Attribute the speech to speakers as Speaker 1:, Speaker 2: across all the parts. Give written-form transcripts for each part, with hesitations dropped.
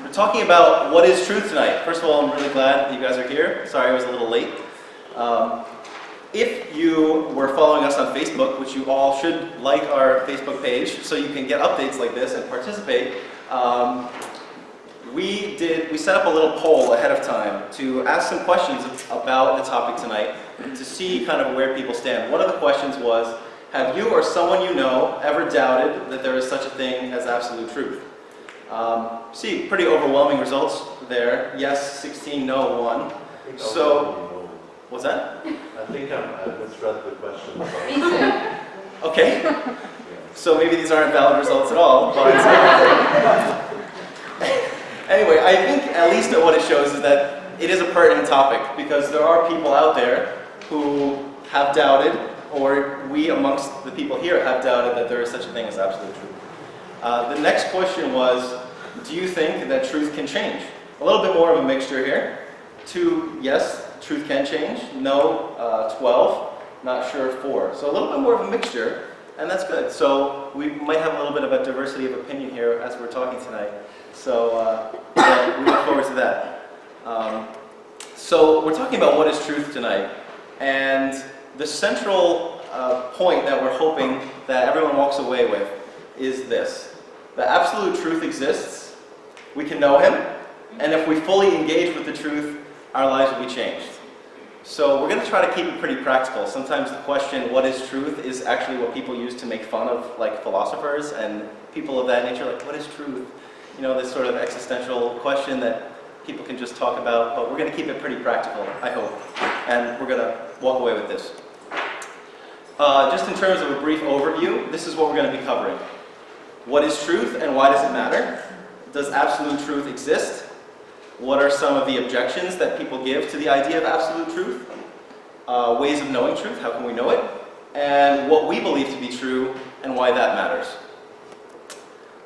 Speaker 1: We're talking about what is truth tonight. First of all, I'm really glad that you guys are here. Sorry I was a little late. If you were following us on Facebook, which you all should like our Facebook page so you can get updates like this and participate, we set up a little poll ahead of time to ask some questions about the topic tonight and to see kind of where people stand. One of the questions was, have you or someone you know ever doubted that there is such a thing as absolute truth? See, pretty overwhelming results there. Yes, 16, no, 1. So, what's that?
Speaker 2: I think I misread the question.
Speaker 3: Me too.
Speaker 1: Okay. So maybe these aren't valid results at all, but anyway, I think at least what it shows is that it is a pertinent topic because there are people out there who have doubted, or we amongst the people here have doubted that there is such a thing as absolute truth. The next question was, do you think that truth can change? A little bit more of a mixture here. 2, yes, truth can change. No, 12. Not sure, 4. So a little bit more of a mixture, and that's good. So we might have a little bit of a diversity of opinion here as we're talking tonight. So we look forward to that. So we're talking about what is truth tonight, and the central point that we're hoping that everyone walks away with is this. The absolute truth exists, we can know Him, and if we fully engage with the truth, our lives will be changed. So we're going to try to keep it pretty practical. Sometimes the question, what is truth, is actually what people use to make fun of like philosophers and people of that nature, like what is truth? You know, this sort of existential question that people can just talk about, but we're going to keep it pretty practical, I hope, and we're going to walk away with this. Just in terms of a brief overview, this is what we're going to be covering. What is truth and why does it matter? Does absolute truth exist? What are some of the objections that people give to the idea of absolute truth? Ways of knowing truth, how can we know it? And what we believe to be true and why that matters.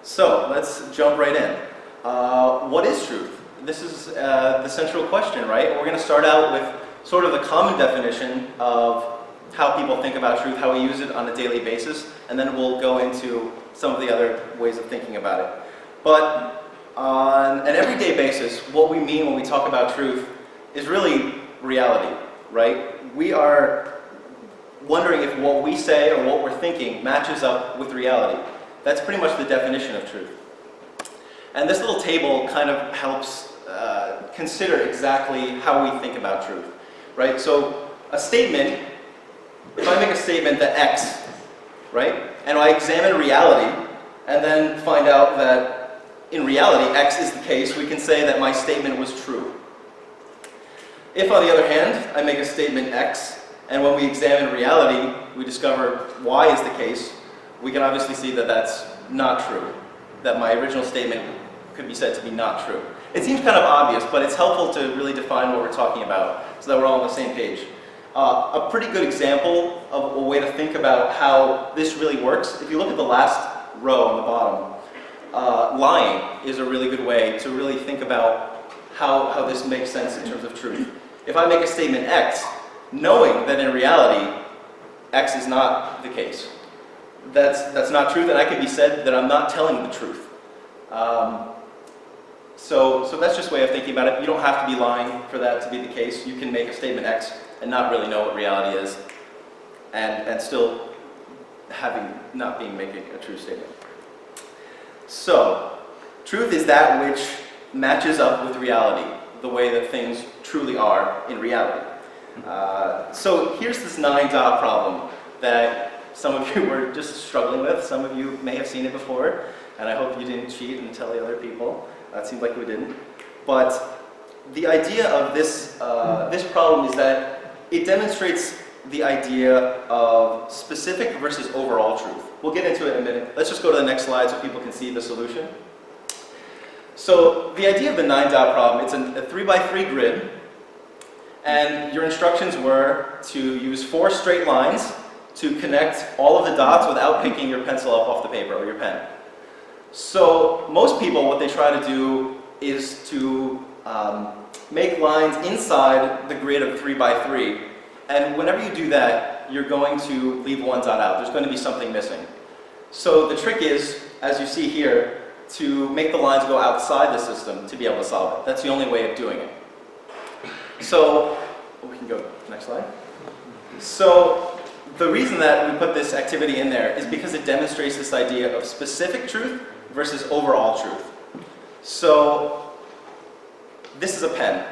Speaker 1: So, let's jump right in. What is truth? This is the central question, right? We're going to start out with sort of the common definition of how people think about truth, how we use it on a daily basis, and then we'll go into some of the other ways of thinking about it. But on an everyday basis, what we mean when we talk about truth is really reality, right? We are wondering if what we say or what we're thinking matches up with reality. That's pretty much the definition of truth. And this little table kind of helps consider exactly how we think about truth, right? So a statement, if I make a statement that X, right, and I examine reality and then find out that in reality X is the case, we can say that my statement was true. If, on the other hand, I make a statement X, and when we examine reality, we discover Y is the case, we can obviously see that that's not true, that my original statement could be said to be not true. It seems kind of obvious, but it's helpful to really define what we're talking about so that we're all on the same page. A pretty good example of a way to think about how this really works, if you look at the last row on the bottom, lying is a really good way to really think about how this makes sense in terms of truth. If I make a statement X, knowing that in reality, X is not the case, that's not truth, and I could be said that I'm not telling the truth. So that's just a way of thinking about it. You don't have to be lying for that to be the case. You can make a statement X and not really know what reality is, and still not making a true statement. So, truth is that which matches up with reality, the way that things truly are in reality. So here's this 9-dot problem that some of you were just struggling with. Some of you may have seen it before, and I hope you didn't cheat and tell the other people. It seems like we didn't. But the idea of this problem is that it demonstrates the idea of specific versus overall truth. We'll get into it in a minute. Let's just go to the next slide so people can see the solution. So the idea of the 9-dot problem, it's a 3x3 grid, and your instructions were to use 4 straight lines to connect all of the dots without picking your pencil up off the paper or your pen. So most people, what they try to do is to make lines inside the grid of 3x3, and whenever you do that, you're going to leave one dot out. There's going to be something missing. So the trick is, as you see here, to make the lines go outside the system to be able to solve it. That's the only way of doing it. So, we can go next slide. So, the reason that we put this activity in there is because it demonstrates this idea of specific truth versus overall truth. So, this is a pen.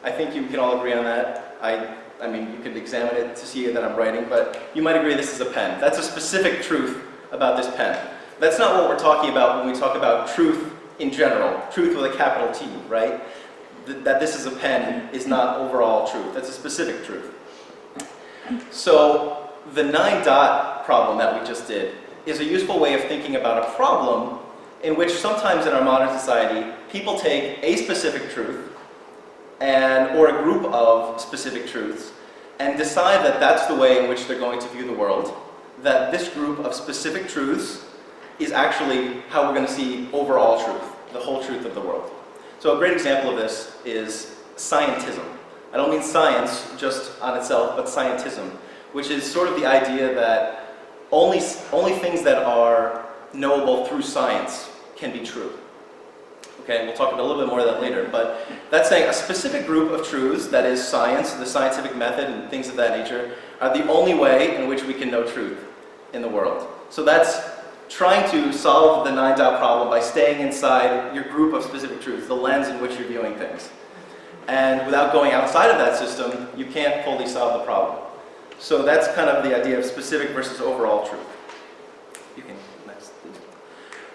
Speaker 1: I think you can all agree on that. I mean, you could examine it to see that I'm writing, but you might agree this is a pen. That's a specific truth about this pen. That's not what we're talking about when we talk about truth in general, truth with a capital T, right? That this is a pen is not overall truth. That's a specific truth. So the 9-dot problem that we just did is a useful way of thinking about a problem in which sometimes in our modern society, people take a specific truth or a group of specific truths and decide that that's the way in which they're going to view the world, that this group of specific truths is actually how we're going to see overall truth, the whole truth of the world. So a great example of this is scientism. I don't mean science just on itself, but scientism, which is sort of the idea that only things that are knowable through science can be true. Okay, we'll talk about a little bit more of that later, but that's saying a specific group of truths, that is science, the scientific method, and things of that nature, are the only way in which we can know truth in the world. So that's trying to solve the 9-dot problem by staying inside your group of specific truths, the lens in which you're viewing things. And without going outside of that system, you can't fully solve the problem. So that's kind of the idea of specific versus overall truth. You can, next.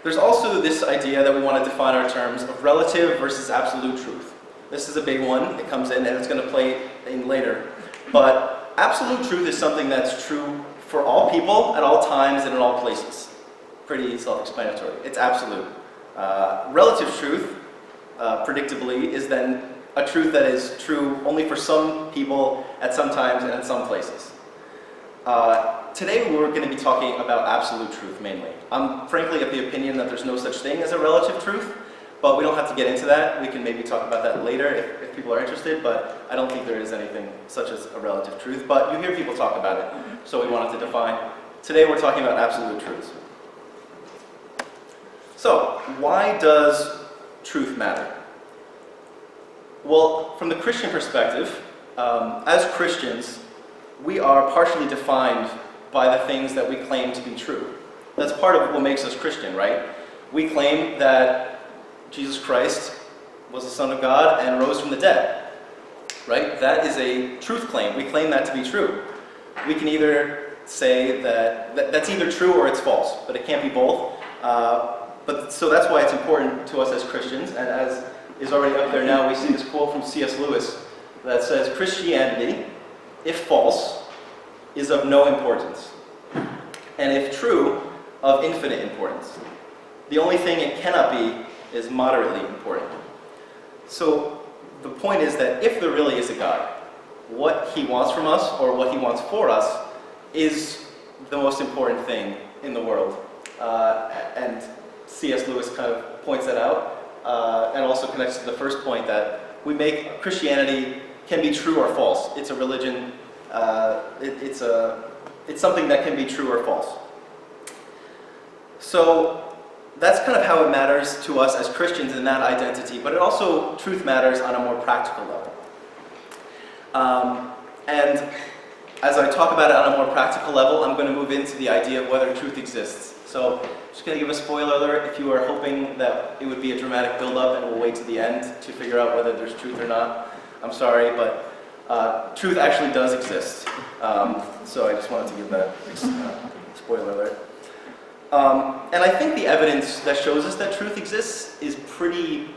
Speaker 1: There's also this idea that we want to define our terms of relative versus absolute truth. This is a big one. It comes in and it's going to play in later. But absolute truth is something that's true for all people, at all times, and in all places. Pretty self-explanatory. It's absolute. Relative truth, predictably, is then a truth that is true only for some people at some times and in some places. Today we're going to be talking about absolute truth mainly. I'm frankly of the opinion that there's no such thing as a relative truth, but we don't have to get into that. We can maybe talk about that later if people are interested, but I don't think there is anything such as a relative truth. But you hear people talk about it, so we wanted to define. Today we're talking about absolute truths. So, why does truth matter? Well, from the Christian perspective, as Christians, we are partially defined by the things that we claim to be true. That's part of what makes us Christian, right? We claim that Jesus Christ was the Son of God and rose from the dead, right? That is a truth claim. We claim that to be true. We can either say that that's either true or it's false, but it can't be both. So that's why it's important to us as Christians, and as is already up there now, we see this quote from C.S. Lewis that says, "Christianity, if false, is of no importance, and if true, of infinite importance. The only thing it cannot be is moderately important." So the point is that if there really is a God, what he wants from us, or what he wants for us, is the most important thing in the world. And C.S. Lewis kind of points that out, and also connects to the first point that we make Christianity can be true or false. It's a religion. It's something that can be true or false. So that's kind of how it matters to us as Christians in that identity, but it also, truth matters on a more practical level. And as I talk about it on a more practical level, I'm going to move into the idea of whether truth exists. So, just going to give a spoiler alert. If you are hoping that it would be a dramatic build-up and we'll wait to the end to figure out whether there's truth or not, I'm sorry, but truth actually does exist. So I just wanted to give that spoiler alert. And I think the evidence that shows us that truth exists is pretty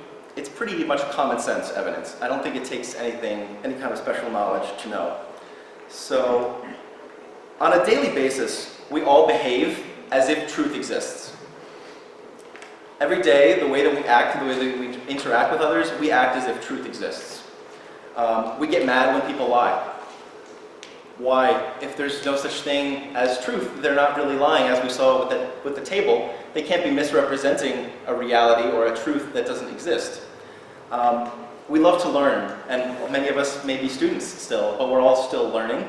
Speaker 1: much common sense evidence. I don't think it takes any kind of special knowledge to know. So, on a daily basis, we all behave as if truth exists. Every day, the way that we act, the way that we interact with others, we act as if truth exists. We get mad when people lie. Why? If there's no such thing as truth, they're not really lying, as we saw with the table. They can't be misrepresenting a reality or a truth that doesn't exist. We love to learn, and many of us may be students still, but we're all still learning.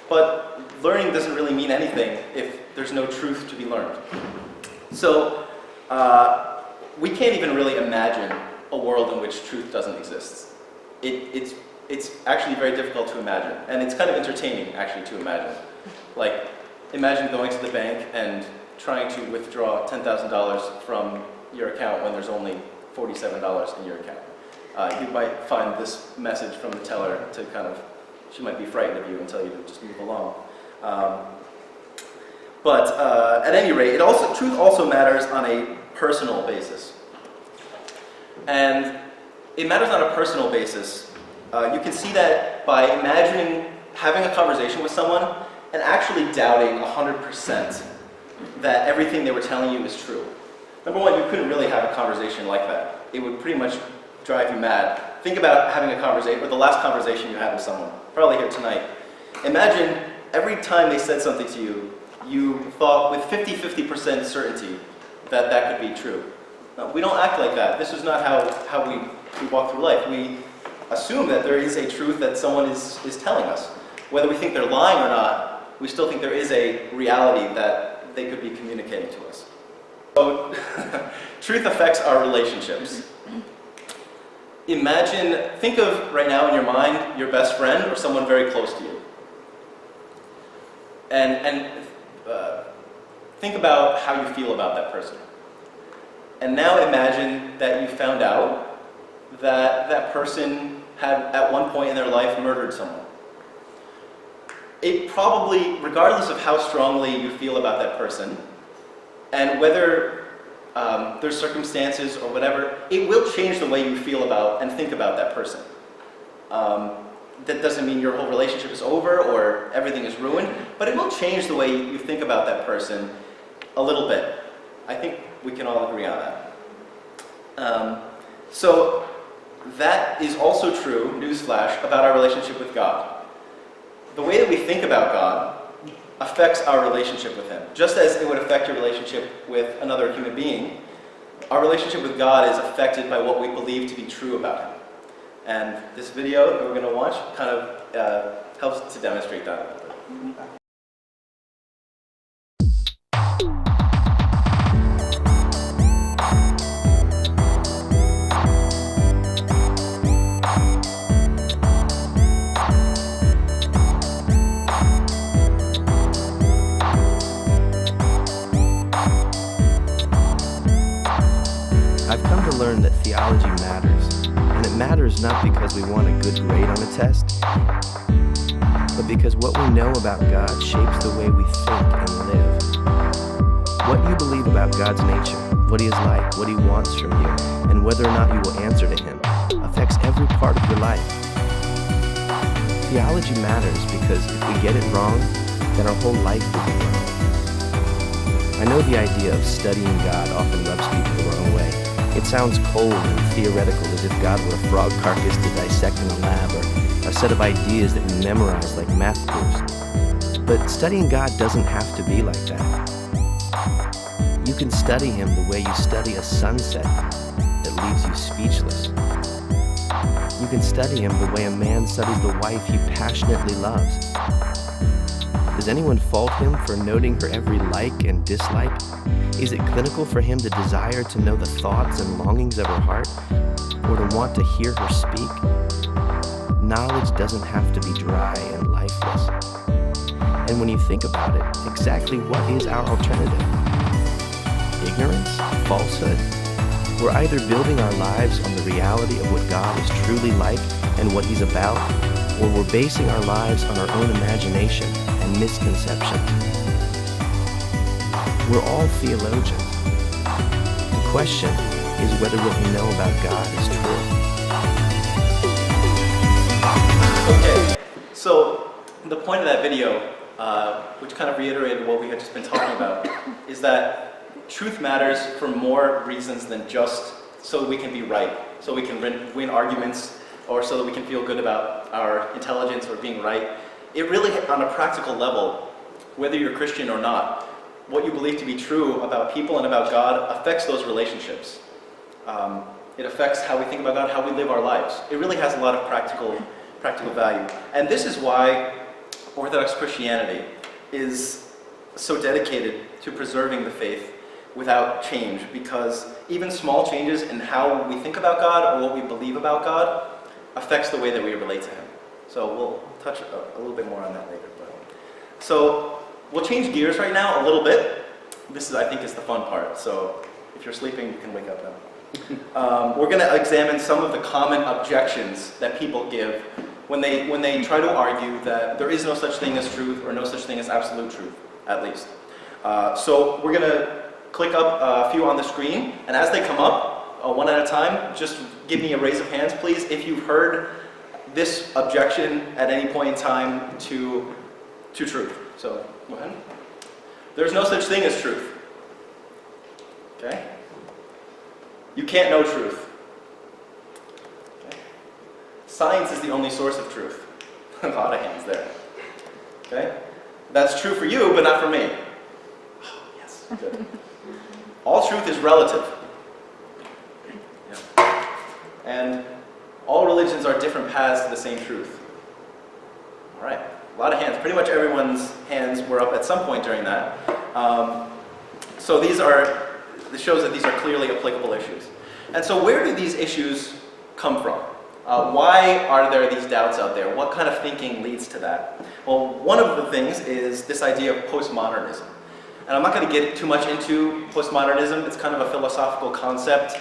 Speaker 1: But learning doesn't really mean anything if there's no truth to be learned. So, we can't even really imagine a world in which truth doesn't exist. It's actually very difficult to imagine, and it's kind of entertaining actually to imagine. Like, imagine going to the bank and trying to withdraw $10,000 from your account when there's only $47 in your account. You might find this message from the teller to kind of, she might be frightened of you and tell you to just move along. But at any rate, truth also matters on a personal basis. And it matters on a personal basis. You can see that by imagining having a conversation with someone and actually doubting 100% that everything they were telling you is true. Number one, you couldn't really have a conversation like that. It would pretty much drive you mad. Think about having a conversation, or the last conversation you had with someone, probably here tonight. Imagine every time they said something to you, you thought with 50% certainty that that could be true. No, we don't act like that. This is not how we walk through life. We assume that there is a truth that someone is telling us. Whether we think they're lying or not, we still think there is a reality that they could be communicating to us. So, truth affects our relationships. Think of right now in your mind your best friend or someone very close to you. And think about how you feel about that person. And now imagine that you found out that that person had at one point in their life murdered someone. It probably, regardless of how strongly you feel about that person, and whether there's circumstances or whatever, it will change the way you feel about and think about that person. That doesn't mean your whole relationship is over or everything is ruined, but it will change the way you think about that person a little bit. I think we can all agree on that. So that is also true, newsflash, about our relationship with God. The way that we think about God affects our relationship with Him. Just as it would affect your relationship with another human being, our relationship with God is affected by what we believe to be true about Him. And this video that we're going to watch kind of helps to demonstrate that a little bit.
Speaker 3: I've come to learn that theology matters, and it matters not because we want a good grade on a test, but because what we know about God shapes the way we think and live. What you believe about God's nature, what He is like, what He wants from you, and whether or not you will answer to Him, affects every part of your life. Theology matters because if we get it wrong, then our whole life will be wrong. I know the idea of studying God often rubs people the wrong way. It sounds cold and theoretical, as if God were a frog carcass to dissect in a lab, or a set of ideas that we memorize like math proofs. But studying God doesn't have to be like that. You can study Him the way you study a sunset that leaves you speechless. You can study Him the way a man studies the wife he passionately loves. Does anyone fault Him for noting her every like and dislike? Is it clinical for Him to desire to know the thoughts and longings of her heart, or to want to hear her speak? Knowledge doesn't have to be dry and lifeless. And when you think about it, exactly what is our alternative? Ignorance? Falsehood? We're either building our lives on the reality of what God is truly like and what He's about, or we're basing our lives on our own imagination and misconceptions. We're all theologians. The question is whether what we know about God is true.
Speaker 1: Okay, so the point of that video, which kind of reiterated what we had just been talking about, is that truth matters for more reasons than just so we can be right, so we can win arguments, or so that we can feel good about our intelligence or being right. It really, on a practical level, whether you're Christian or not, what you believe to be true about people and about God affects those relationships. It affects how we think about God, how we live our lives. It really has a lot of practical value. And this is why Orthodox Christianity is so dedicated to preserving the faith without change, because even small changes in how we think about God or what we believe about God affects the way that we relate to Him. So we'll touch a little bit more on that later. So we'll change gears right now a little bit. This is, I think, is the fun part. So if you're sleeping, you can wake up now. We're going to examine some of the common objections that people give when they try to argue that there is no such thing as truth or no such thing as absolute truth, at least. So we're going to click up a few on the screen, and as they come up, one at a time, just give me a raise of hands, please, if you've heard this objection at any point in time to truth. So, go ahead. There's no such thing as truth. Okay? You can't know truth. Okay? Science is the only source of truth. A lot of hands there. Okay? That's true for you, but not for me. Oh, yes, good. All truth is relative. Yeah. And all religions are different paths to the same truth. All right. A lot of hands. Pretty much everyone's hands were up at some point during that. So this shows that these are clearly applicable issues. And so where do these issues come from? Why are there these doubts out there? What kind of thinking leads to that? Well, one of the things is this idea of postmodernism. And I'm not going to get too much into postmodernism. It's kind of a philosophical concept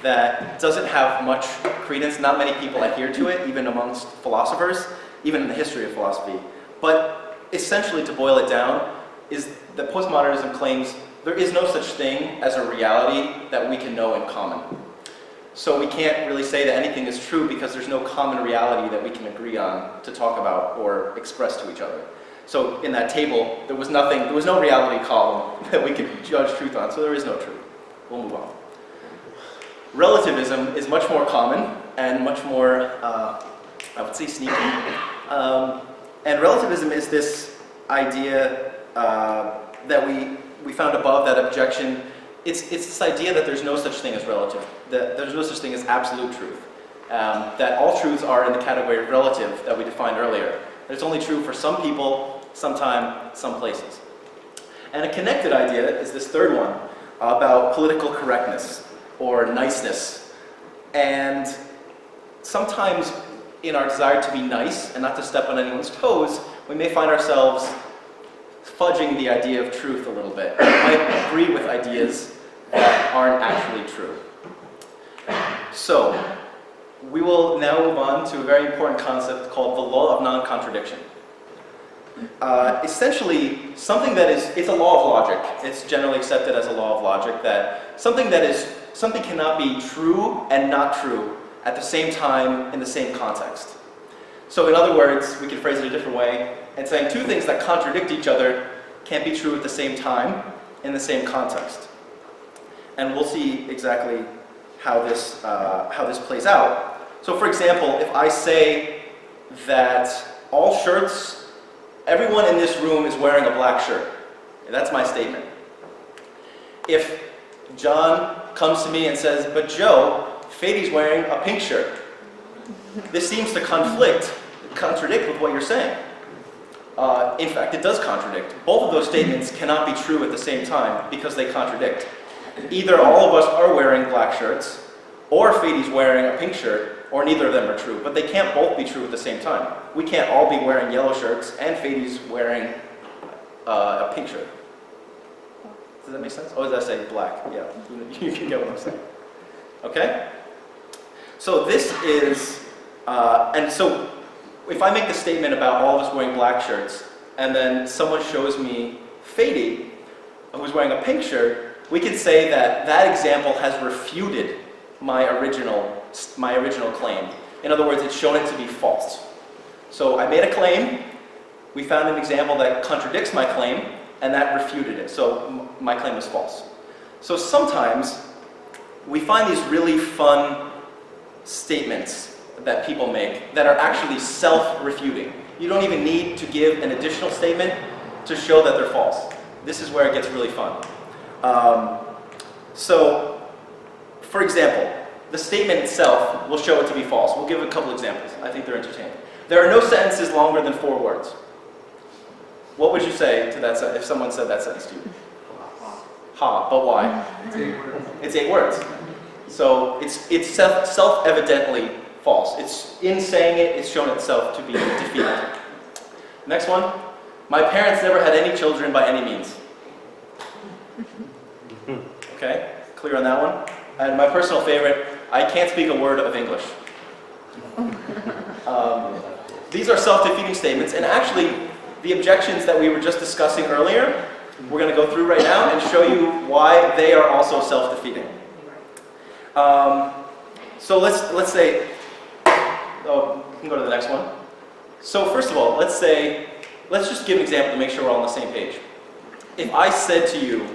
Speaker 1: that doesn't have much credence. Not many people adhere to it, even amongst philosophers, even in the history of philosophy. But essentially, to boil it down, is that postmodernism claims there is no such thing as a reality that we can know in common. So we can't really say that anything is true because there's no common reality that we can agree on to talk about or express to each other. So in that table, there was no reality column that we could judge truth on, so there is no truth. We'll move on. Relativism is much more common and much more, I would say, sneaky. And relativism is this idea that we found above, that objection. It's this idea that there's no such thing as relative, that there's no such thing as absolute truth, that all truths are in the category of relative that we defined earlier. That it's only true for some people, sometime, some places. And a connected idea is this third one about political correctness or niceness. And sometimes in our desire to be nice and not to step on anyone's toes, we may find ourselves fudging the idea of truth a little bit. We might agree with ideas that aren't actually true. So, we will now move on to a very important concept called the law of non-contradiction. Essentially, it's a law of logic. It's generally accepted as a law of logic that something cannot be true and not true at the same time in the same context. So in other words, we can phrase it a different way, and saying two things that contradict each other can't be true at the same time in the same context. And we'll see exactly how this plays out. So for example, if I say that everyone in this room is wearing a black shirt, that's my statement. If John comes to me and says, but Joe, Fadi's wearing a pink shirt, this seems to contradict with what you're saying. In fact, it does contradict. Both of those statements cannot be true at the same time because they contradict. Either all of us are wearing black shirts, or Fadi's wearing a pink shirt, or neither of them are true. But they can't both be true at the same time. We can't all be wearing yellow shirts and Fadi's wearing a pink shirt. Does that make sense? Oh, did I say black? Yeah, you can get what I'm saying. Okay? So this is, and so if I make the statement about all of us wearing black shirts, and then someone shows me Fadi, who's wearing a pink shirt, we can say that that example has refuted my original claim. In other words, it's shown it to be false. So I made a claim, we found an example that contradicts my claim, and that refuted it. So my claim was false. So sometimes we find these really fun statements that people make that are actually self-refuting. You don't even need to give an additional statement to show that they're false. This is where it gets really fun. So, for example, the statement itself will show it to be false. We'll give a couple examples. I think they're entertaining. There are no sentences longer than 4 words. What would you say to that if someone said that sentence to you? Ha, but why? It's 8 words. So it's self-evidently false. It's in saying it, it's shown itself to be defeated. Next one. My parents never had any children by any means. Okay, clear on that one? And my personal favorite, I can't speak a word of English. These are self-defeating statements, and actually, the objections that we were just discussing earlier, we're going to go through right now and show you why they are also self-defeating. So let's say, oh, you can go to the next one. So first of all, let's just give an example to make sure we're all on the same page. If I said to you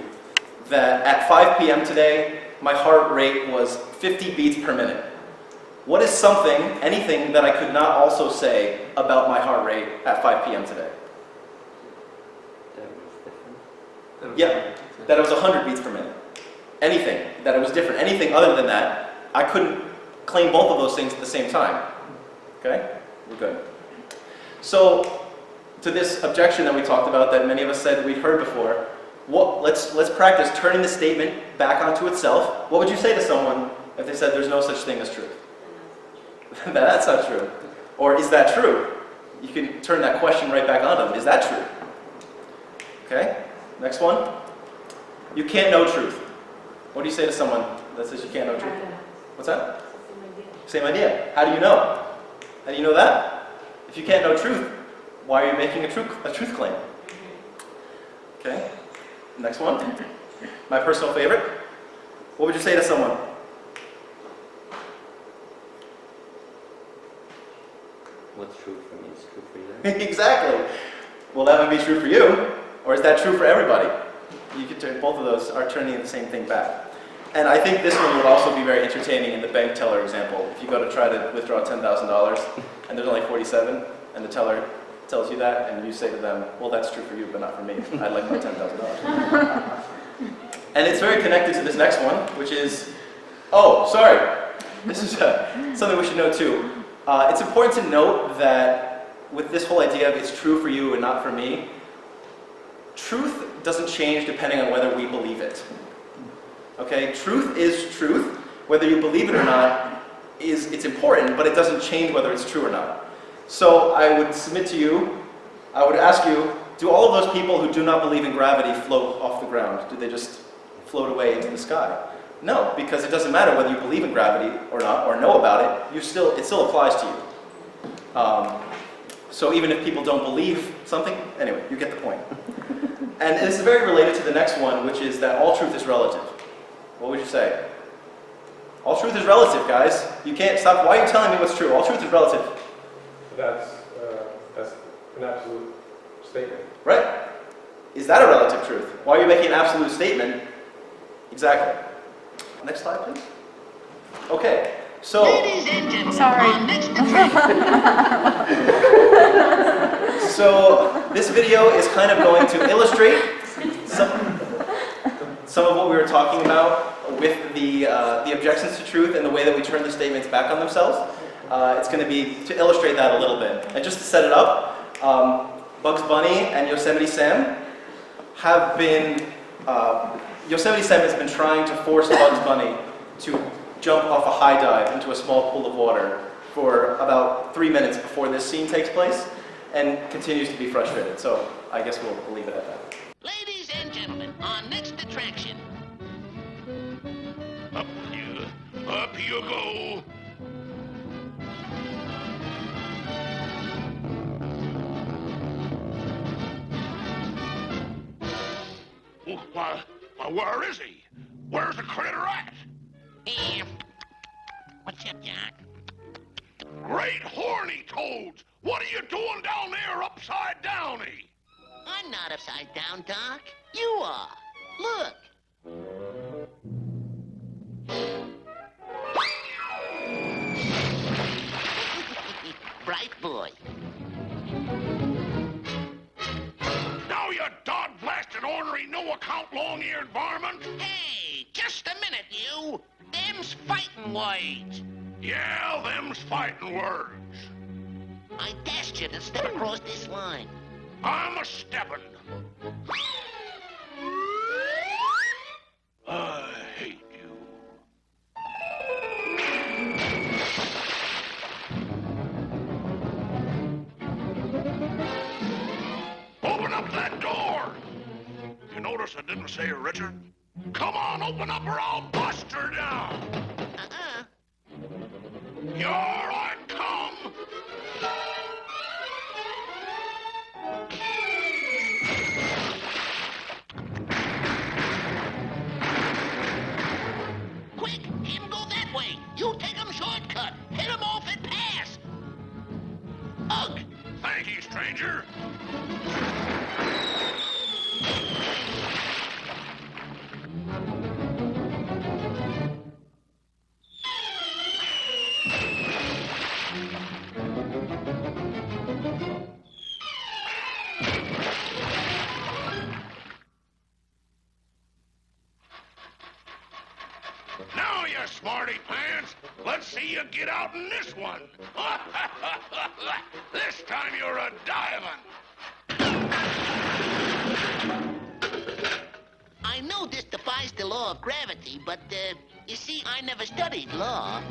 Speaker 1: that at 5 p.m. today, my heart rate was 50 beats per minute, what is something, anything that I could not also say about my heart rate at 5 p.m. today? Yeah, that it was 100 beats per minute. Anything, that it was different. Anything other than that, I couldn't claim both of those things at the same time. Okay? We're good. So, to this objection that we talked about that many of us said we'd heard before, let's practice turning the statement back onto itself. What would you say to someone if they said there's no such thing as truth? That's not true. Or is that true? You can turn that question right back on them. Is that true? Okay? Next one. You can't know truth. What do you say to someone that says you can't know truth? What's that? Same idea. How do you know? How do you know that? If you can't know truth, why are you making a truth claim? Okay. Next one. My personal favorite. What would you say to someone?
Speaker 4: What's true for me is true for you.
Speaker 1: Exactly. Well, that might be true for you, or is that true for everybody? You could turn, both of those are turning the same thing back. And I think this one would also be very entertaining in the bank teller example. If you go to try to withdraw $10,000 and there's only 47, and the teller tells you that, and you say to them, well, that's true for you, but not for me. I'd like my $10,000. And it's very connected to this next one, which is, oh, sorry. This is something we should know too. It's important to note that with this whole idea of it's true for you and not for me, truth doesn't change depending on whether we believe it. Okay, truth is truth. Whether you believe it or not, it's important, but it doesn't change whether it's true or not. So I would submit to you, I would ask you, do all of those people who do not believe in gravity float off the ground? Do they just float away into the sky? No, because it doesn't matter whether you believe in gravity or not, or know about it, it still applies to you. So even if people don't believe something, anyway, you get the point. And this is very related to the next one, which is that all truth is relative. What would you say? All truth is relative, guys. You can't stop. Why are you telling me what's true? All truth is relative.
Speaker 5: That's an absolute statement.
Speaker 1: Right. Is that a relative truth? Why are you making an absolute statement? Exactly. Next slide, please. Okay, so...
Speaker 6: Ladies and gentlemen,
Speaker 7: Sorry.
Speaker 6: our next attraction.
Speaker 1: So this video is kind of going to illustrate some of what we were talking about with the objections to truth and the way that we turn the statements back on themselves. It's going to be to illustrate that a little bit. And just to set it up, Bugs Bunny and Yosemite Sam have been... Yosemite Sam has been trying to force Bugs Bunny to jump off a high dive into a small pool of water for about 3 minutes before this scene takes place, and continues to be frustrated. So I guess we'll leave it at that.
Speaker 6: Ladies and gentlemen, our next attraction.
Speaker 8: Up you go. Why, where is he? Where's the critter at?
Speaker 6: What's up, Doc?
Speaker 8: Great horny toads! What are you doing down there upside downy?
Speaker 6: I'm not upside down, Doc. You are. Look. Bright boy.
Speaker 8: Now you dod-blasted ornery no-account long-eared varmint!
Speaker 6: Hey, just a minute, you. Them's fighting words.
Speaker 8: Yeah, them's fighting words.
Speaker 6: I dashed you to step across this line.
Speaker 8: I'm a-steppin'. didn't say, Richard? Come on, open up or I'll bust her down. Here I come.
Speaker 6: Quick, him go that way. You take him shortcut. Hit him off and pass. Ugh.
Speaker 8: Thank you, stranger. Now, you smarty pants, let's see you get out in this one. This time you're a diamond.
Speaker 6: I know this defies the law of gravity, but, you see, I never studied law.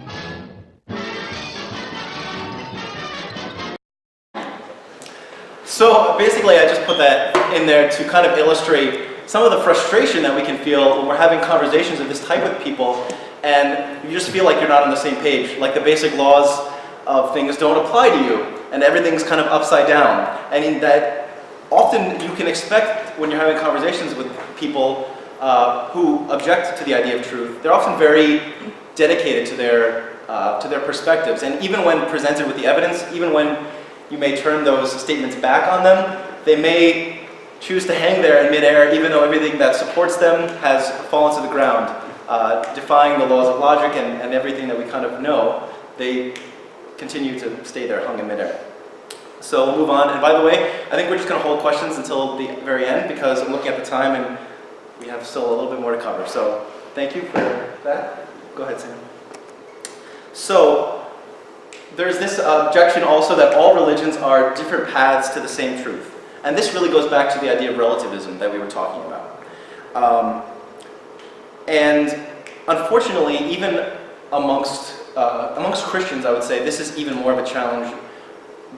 Speaker 1: So basically I just put that in there to kind of illustrate some of the frustration that we can feel when we're having conversations of this type with people and you just feel like you're not on the same page, like the basic laws of things don't apply to you and everything's kind of upside down. And in that often you can expect when you're having conversations with people who object to the idea of truth, they're often very dedicated to their perspectives, and even when presented with the evidence, even when you may turn those statements back on them, they may choose to hang there in midair even though everything that supports them has fallen to the ground, defying the laws of logic and everything that we kind of know. They continue to stay there hung in midair. So we'll move on, and by the way, I think we're just going to hold questions until the very end because I'm looking at the time and we have still a little bit more to cover. So thank you for that. Go ahead, Sam. So there's this objection also that all religions are different paths to the same truth. And this really goes back to the idea of relativism that we were talking about. And unfortunately, even amongst Christians, I would say, this is even more of a challenge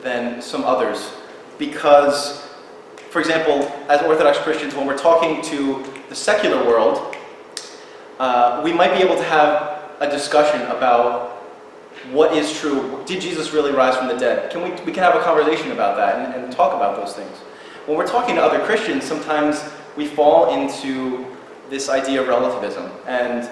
Speaker 1: than some others. Because, for example, as Orthodox Christians, when we're talking to the secular world, we might be able to have a discussion about what is true. Did Jesus really rise from the dead? We can have a conversation about that and talk about those things. When we're talking to other Christians, sometimes we fall into this idea of relativism. And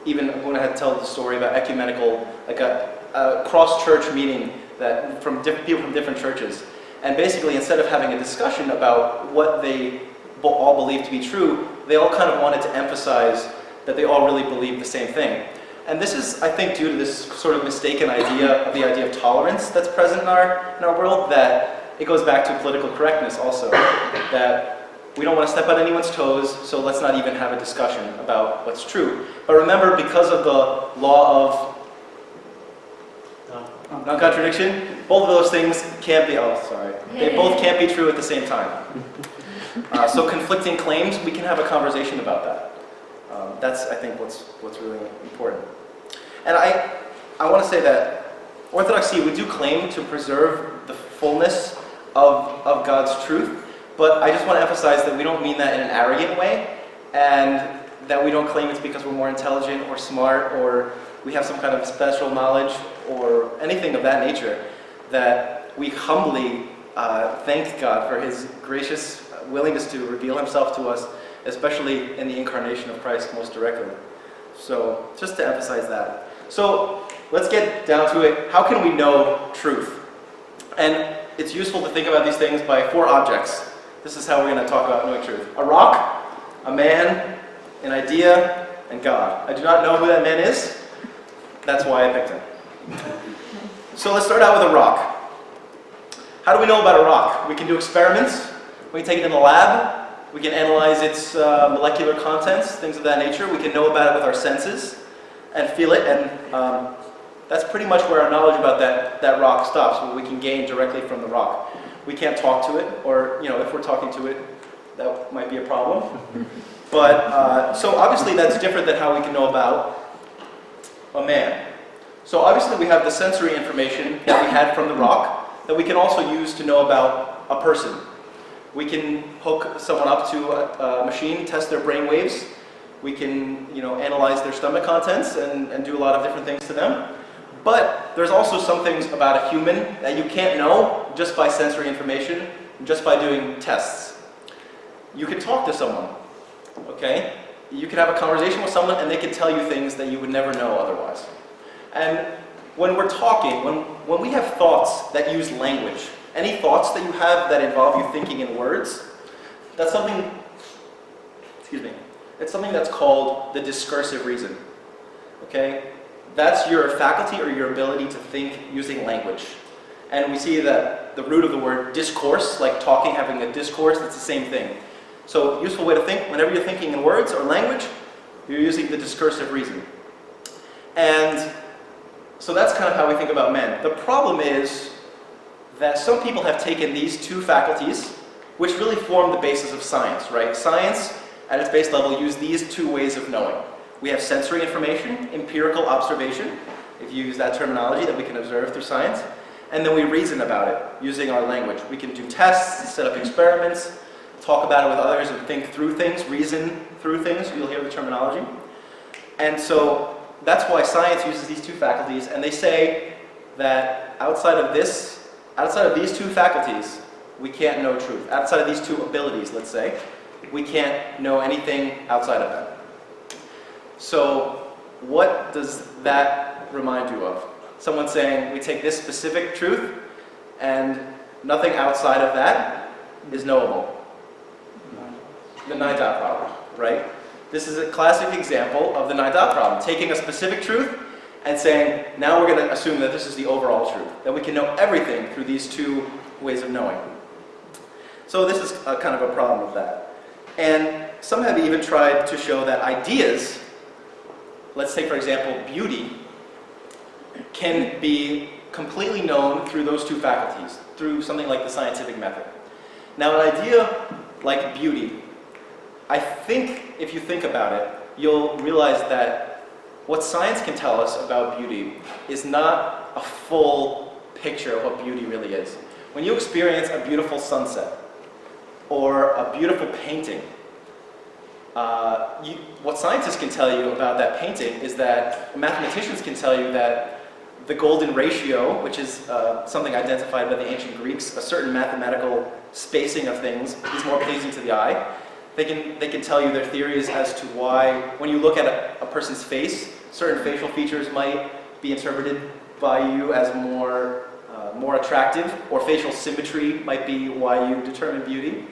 Speaker 1: even I'm going to tell the story about ecumenical, like a cross-church meeting that from people from different churches. And basically, instead of having a discussion about what they all believe to be true, they all kind of wanted to emphasize that they all really believe the same thing. And this is, I think, due to this sort of mistaken idea of the idea of tolerance that's present in our world, that it goes back to political correctness also, that we don't want to step on anyone's toes, so let's not even have a discussion about what's true. But remember, because of the law of non-contradiction, both of those things can't be, they both can't be true at the same time. So conflicting claims, we can have a conversation about that. That's, I think, what's really important. And I want to say that Orthodoxy, we do claim to preserve the fullness of God's truth, but I just want to emphasize that we don't mean that in an arrogant way, and that we don't claim it's because we're more intelligent or smart or we have some kind of special knowledge or anything of that nature, that we humbly thank God for His gracious willingness to reveal Himself to us, especially in the incarnation of Christ most directly. So, just to emphasize that. So, let's get down to it. How can we know truth? And it's useful to think about these things by 4 objects. This is how we're going to talk about knowing truth. A rock, a man, an idea, and God. I do not know who that man is. That's why I picked him. So let's start out with a rock. How do we know about a rock? We can do experiments. We can take it in the lab. We can analyze its molecular contents, things of that nature. We can know about it with our senses and feel it, and that's pretty much where our knowledge about that rock stops, what we can gain directly from the rock. We can't talk to it, or if we're talking to it, that might be a problem. But, so obviously that's different than how we can know about a man. So obviously we have the sensory information that we had from the rock that we can also use to know about a person. We can hook someone up to a machine, test their brain waves. We can, analyze their stomach contents and do a lot of different things to them. But there's also some things about a human that you can't know just by sensory information, just by doing tests. You can talk to someone, okay? You can have a conversation with someone and they can tell you things that you would never know otherwise. And when we're talking, when we have thoughts that use language, any thoughts that you have that involve you thinking in words, that's something, it's something that's called the discursive reason, okay? That's your faculty or your ability to think using language. And we see that the root of the word discourse, like talking, having a discourse, it's the same thing. So useful way to think, whenever you're thinking in words or language, you're using the discursive reason. And so that's kind of how we think about men. The problem is that some people have taken these two faculties, which really form the basis of science, right? Science, at its base level, use these two ways of knowing. We have sensory information, empirical observation, if you use that terminology that we can observe through science, and then we reason about it using our language. We can do tests, set up experiments, talk about it with others and think through things, reason through things. You'll hear the terminology. And so that's why science uses these two faculties, and they say that outside of these two faculties, we can't know truth. Outside of these two abilities, let's say, we can't know anything outside of them. So what does that remind you of? Someone saying we take this specific truth and nothing outside of that is knowable. The 9-dot problem, right? This is a classic example of the 9-dot problem. Taking a specific truth and saying, now we're going to assume that this is the overall truth, that we can know everything through these two ways of knowing. So this is kind of a problem with that. And some have even tried to show that ideas, let's take for example beauty, can be completely known through those two faculties, through something like the scientific method. Now an idea like beauty, I think if you think about it, you'll realize that what science can tell us about beauty is not a full picture of what beauty really is. When you experience a beautiful sunset or a beautiful painting, what scientists can tell you about that painting is that mathematicians can tell you that the golden ratio, which is something identified by the ancient Greeks, a certain mathematical spacing of things, is more pleasing to the eye. They can tell you their theories as to why, when you look at a person's face, certain facial features might be interpreted by you as more attractive, or facial symmetry might be why you determine beauty.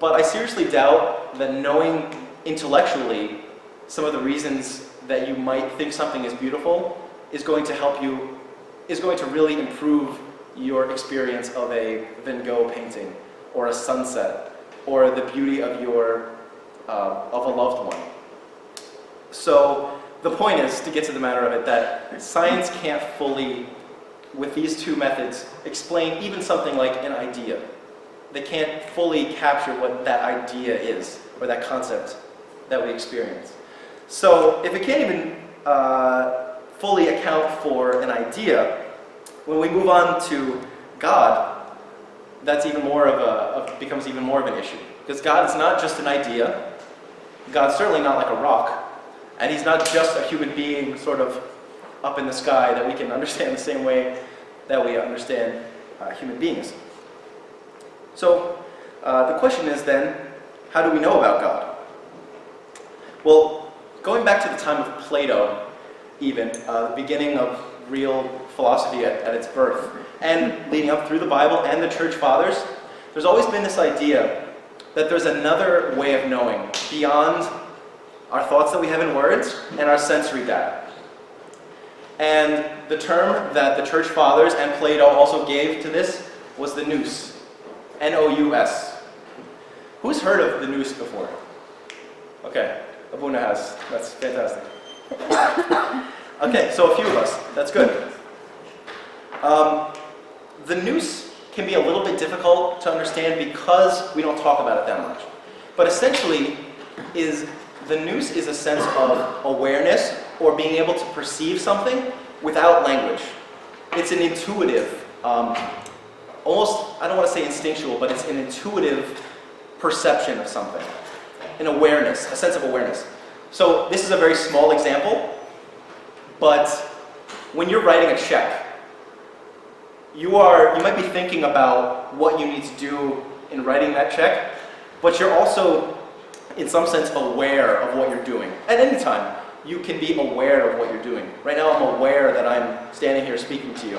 Speaker 1: But I seriously doubt that knowing intellectually some of the reasons that you might think something is beautiful is going to help you, is going to really improve your experience of a Van Gogh painting, or a sunset, or the beauty of of a loved one. So the point is, to get to the matter of it, that science can't fully, with these two methods, explain even something like an idea. They can't fully capture what that idea is, or that concept that we experience. So if it can't even fully account for an idea, when we move on to God, that's even more becomes even more of an issue. Because God is not just an idea. God's certainly not like a rock. And he's not just a human being sort of up in the sky that we can understand the same way that we understand human beings. So the question is then, how do we know about God? Well, going back to the time of Plato, even, the beginning of real philosophy at its birth, and leading up through the Bible and the Church Fathers, there's always been this idea that there's another way of knowing beyond our thoughts that we have in words and our sensory data. And the term that the Church Fathers and Plato also gave to this was the nous, N-O-U-S. Who's heard of the nous before? Okay, Abuna has. That's fantastic. Okay, so a few of us. That's good. The nous can be a little bit difficult to understand because we don't talk about it that much. But essentially, the nous is a sense of awareness or being able to perceive something without language. It's an intuitive almost, I don't want to say instinctual, but it's an intuitive perception of something, an awareness, a sense of awareness. So this is a very small example, but when you're writing a check, you might be thinking about what you need to do in writing that check, but you're also, in some sense, aware of what you're doing. At any time, you can be aware of what you're doing. Right now, I'm aware that I'm standing here speaking to you,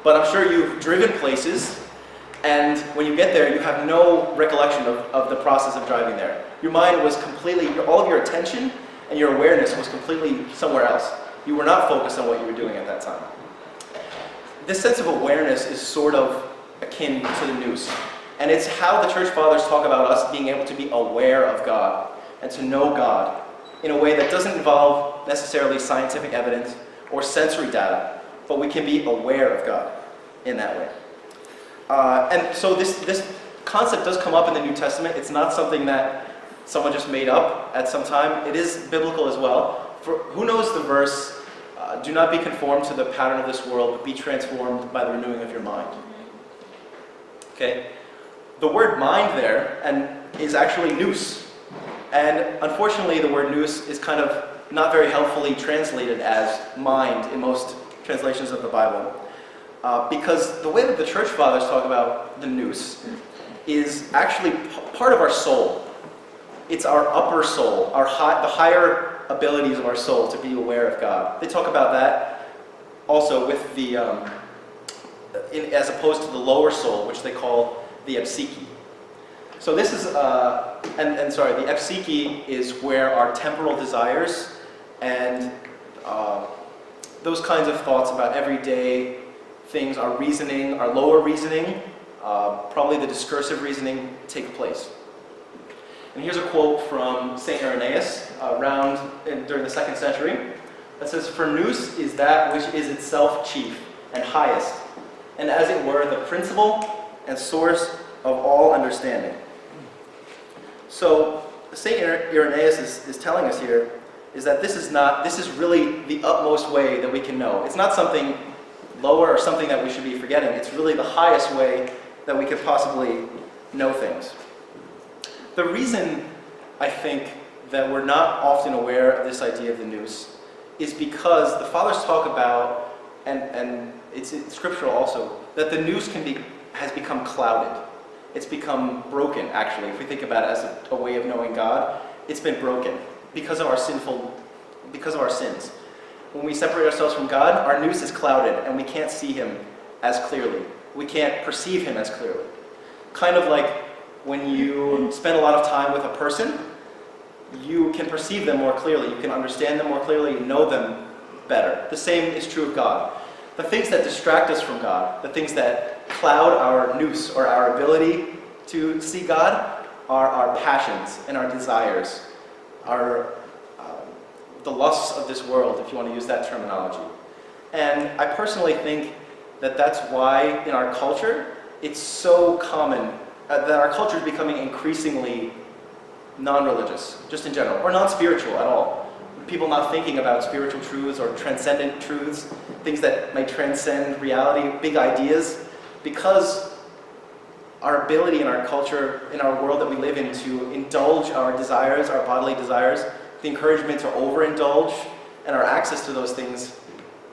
Speaker 1: but I'm sure you've driven places, and when you get there, you have no recollection of the process of driving there. Your mind was completely, all of your attention and your awareness was completely somewhere else. You were not focused on what you were doing at that time. This sense of awareness is sort of akin to the nous. And it's how the church fathers talk about us being able to be aware of God and to know God in a way that doesn't involve necessarily scientific evidence or sensory data, but we can be aware of God in that way. And so this concept does come up in the New Testament. It's not something that someone just made up at some time. It is biblical as well. For who knows the verse, do not be conformed to the pattern of this world, but be transformed by the renewing of your mind. Okay? The word mind there is actually nous. And unfortunately, the word nous is kind of not very helpfully translated as mind in most translations of the Bible. Because the way that the church fathers talk about the nous is actually part of our soul. It's our upper soul, the higher abilities of our soul to be aware of God. They talk about that also with the, as opposed to the lower soul, which they call the epsiki. So this is, the epsiki is where our temporal desires and those kinds of thoughts about everyday things, our reasoning, our lower reasoning, probably the discursive reasoning take place. And here's a quote from St. Irenaeus during the 2nd century that says, "For nous is that which is itself chief and highest, and as it were the principle and source of all understanding." So St. Irenaeus is telling us here is that this is really the utmost way that we can know. It's not something lower or something that we should be forgetting. It's really the highest way that we could possibly know things. The reason I think that we're not often aware of this idea of the nous is because the fathers talk about, and it's scriptural also, that the nous has become clouded. It's become broken, actually. If we think about it as a way of knowing God, it's been broken because of our sins. When we separate ourselves from God, our nous is clouded and we can't see Him as clearly. We can't perceive Him as clearly. Kind of like when you spend a lot of time with a person, you can perceive them more clearly, you can understand them more clearly, you know them better. The same is true of God. The things that distract us from God, the things that cloud our nous or our ability to see God, are our passions and our desires, the lusts of this world, if you want to use that terminology. And I personally think that that's why in our culture, it's so common that our culture is becoming increasingly non-religious, just in general, or non-spiritual at all. People not thinking about spiritual truths or transcendent truths, things that may transcend reality, big ideas, because our ability in our culture, in our world that we live in, to indulge our desires, our bodily desires, the encouragement to overindulge, and our access to those things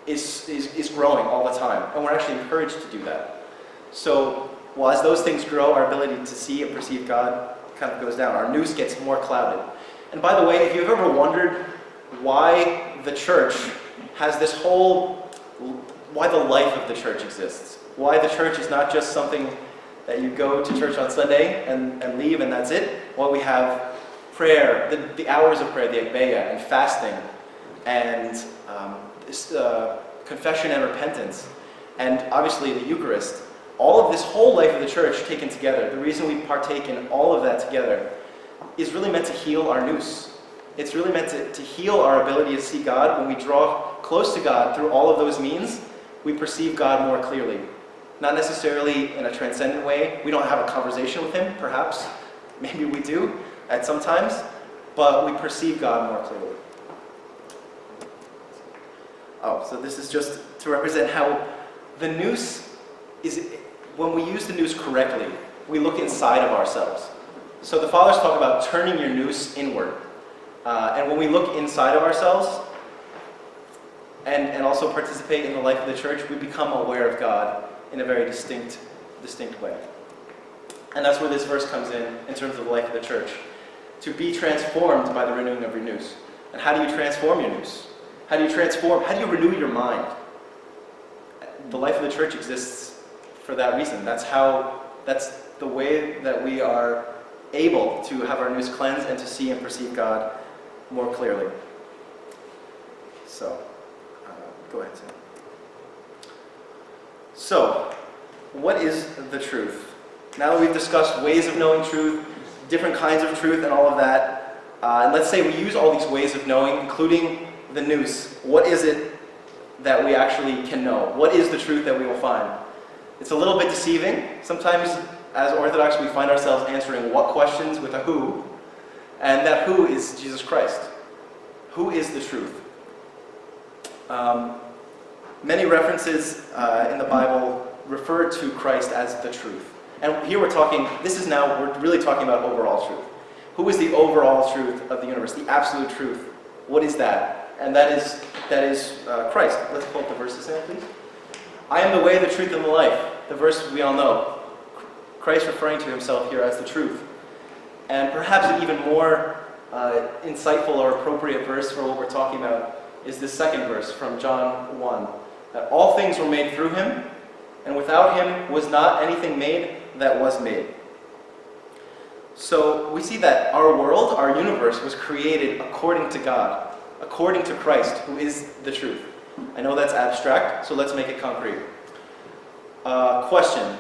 Speaker 1: is growing all the time, and we're actually encouraged to do that. So, while as those things grow, our ability to see and perceive God kind of goes down. Our nous gets more clouded. And by the way, if you've ever wondered why the church has this why the life of the church exists, why the church is not just something that you go to church on Sunday and leave and that's it, why we have prayer, the hours of prayer, the agbeya, and fasting, and confession and repentance, and obviously the Eucharist. All of this whole life of the church taken together, the reason we partake in all of that together, is really meant to heal our nous. It's really meant to heal our ability to see God. When we draw close to God through all of those means, we perceive God more clearly. Not necessarily in a transcendent way. We don't have a conversation with Him, perhaps. Maybe we do at some times, but we perceive God more clearly. Oh, so this is just to represent how the nous is when we use the noose correctly, we look inside of ourselves. So the fathers talk about turning your noose inward. And when we look inside of ourselves and also participate in the life of the church, we become aware of God in a very distinct way. And that's where this verse comes in terms of the life of the church. To be transformed by the renewing of your noose. And how do you transform your noose? How do you renew your mind? The life of the church exists for that reason. That's the way that we are able to have our noose cleansed and to see and perceive God more clearly. So, go ahead, Sam. So, what is the truth? Now that we've discussed ways of knowing truth, different kinds of truth and all of that, and let's say we use all these ways of knowing, including the noose, what is it that we actually can know? What is the truth that we will find? It's a little bit deceiving. Sometimes, as Orthodox, we find ourselves answering what questions with a who, and that who is Jesus Christ. Who is the truth? Many references in the Bible refer to Christ as the truth. And here we're really talking about overall truth. Who is the overall truth of the universe? The absolute truth. What is that? And that is Christ. Let's pull up the verses now, please. I am the way, the truth, and the life. The verse we all know. Christ referring to himself here as the truth. And perhaps an even more insightful or appropriate verse for what we're talking about is this second verse from John 1. That all things were made through him, and without him was not anything made that was made. So we see that our world, our universe, was created according to God, according to Christ, who is the truth. I know that's abstract, so let's make it concrete. Question.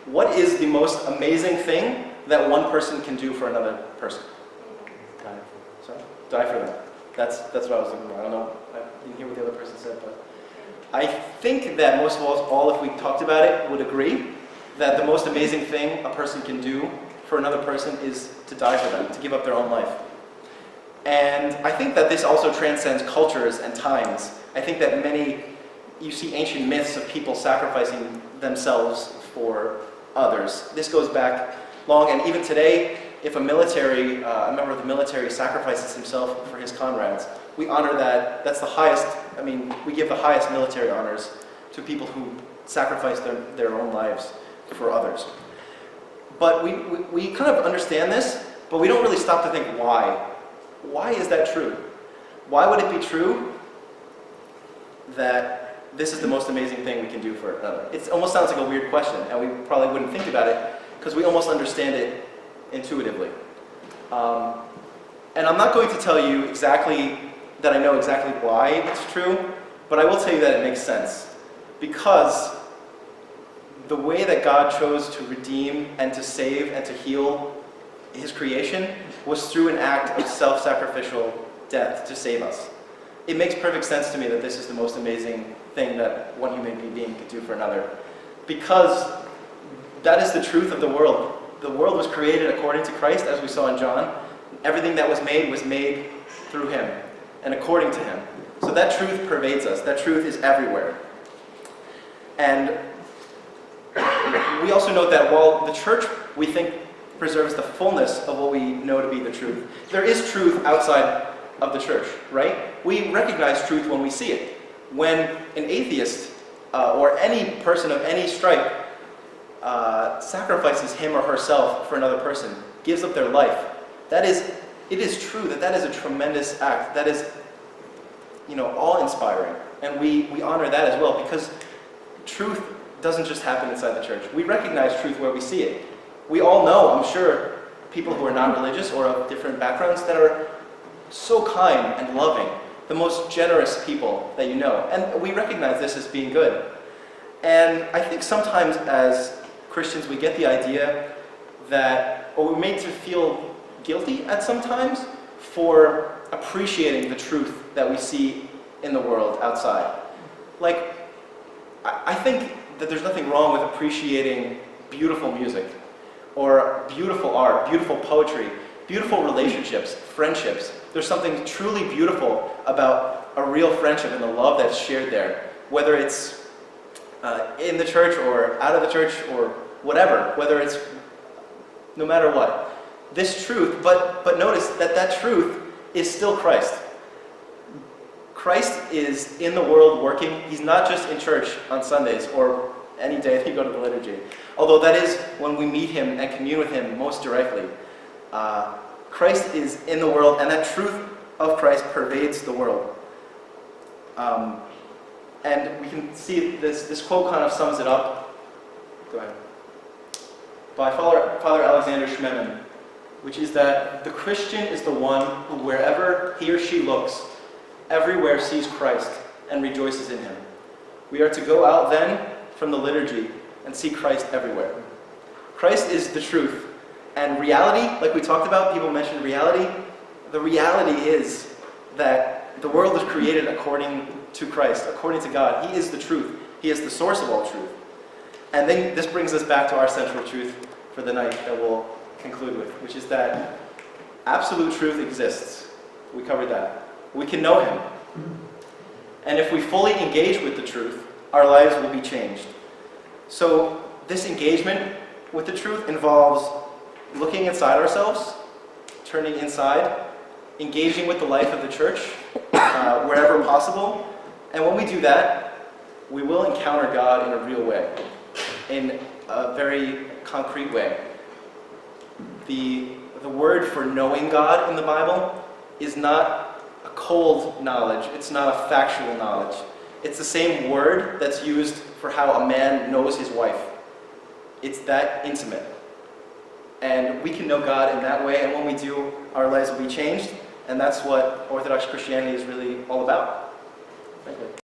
Speaker 1: What is the most amazing thing that one person can do for another person? Die for them. That's what I was thinking about. I don't know. I didn't hear what the other person said, but I think that most of us all, if we talked about it, would agree that the most amazing thing a person can do for another person is to die for them, to give up their own life. And I think that this also transcends cultures and times. I think that you see ancient myths of people sacrificing themselves for others. This goes back long, and even today, if a member of the military sacrifices himself for his comrades, we honor that. That's the highest, we give the highest military honors to people who sacrifice their own lives for others. But we kind of understand this, but we don't really stop to think why. Why is that true? Why would it be true that this is the most amazing thing we can do for another? It almost sounds like a weird question, and we probably wouldn't think about it because we almost understand it intuitively. And I'm not going to tell you that I know exactly why it's true, but I will tell you that it makes sense. Because the way that God chose to redeem and to save and to heal his creation was through an act of self-sacrificial death to save us. It makes perfect sense to me that this is the most amazing thing that one human being could do for another. Because that is the truth of the world. The world was created according to Christ, as we saw in John. Everything that was made through him and according to him. So that truth pervades us. That truth is everywhere. And we also note that while the church, we think, preserves the fullness of what we know to be the truth, there is truth outside of the church, right? We recognize truth when we see it. When an atheist or any person of any stripe sacrifices him or herself for another person, gives up their life, it is true that is a tremendous act. That is, awe-inspiring. And we honor that as well, because truth doesn't just happen inside the church. We recognize truth where we see it. We all know, I'm sure, people who are not religious or of different backgrounds that are so kind and loving, the most generous people that you know. And we recognize this as being good. And I think sometimes as Christians we get the idea or we're made to feel guilty at some times for appreciating the truth that we see in the world outside. Like, I think that there's nothing wrong with appreciating beautiful music, or beautiful art, beautiful poetry, beautiful relationships, friendships. There's something truly beautiful about a real friendship and the love that's shared there. Whether it's in the church or out of the church or whatever, whether it's no matter what. This truth, but notice that truth is still Christ. Christ is in the world working. He's not just in church on Sundays or any day that you go to the liturgy. Although that is when we meet him and commune with him most directly. Christ is in the world, and that truth of Christ pervades the world. And we can see this quote kind of sums it up. Go ahead. By Father Alexander Schmemann, which is that the Christian is the one who, wherever he or she looks, everywhere sees Christ and rejoices in him. We are to go out then from the liturgy and see Christ everywhere. Christ is the truth. And reality, like we talked about, people mentioned reality. The reality is that the world is created according to Christ, according to God. He is the truth. He is the source of all truth. And then this brings us back to our central truth for the night that we'll conclude with, which is that absolute truth exists. We covered that. We can know him. And if we fully engage with the truth, our lives will be changed. So this engagement with the truth involves looking inside ourselves, turning inside, engaging with the life of the church wherever possible. And when we do that, we will encounter God in a real way, in a very concrete way. The word for knowing God in the Bible is not a cold knowledge. It's not a factual knowledge. It's the same word that's used for how a man knows his wife. It's that intimate. And we can know God in that way, and when we do, our lives will be changed. And that's what Orthodox Christianity is really all about. Thank you.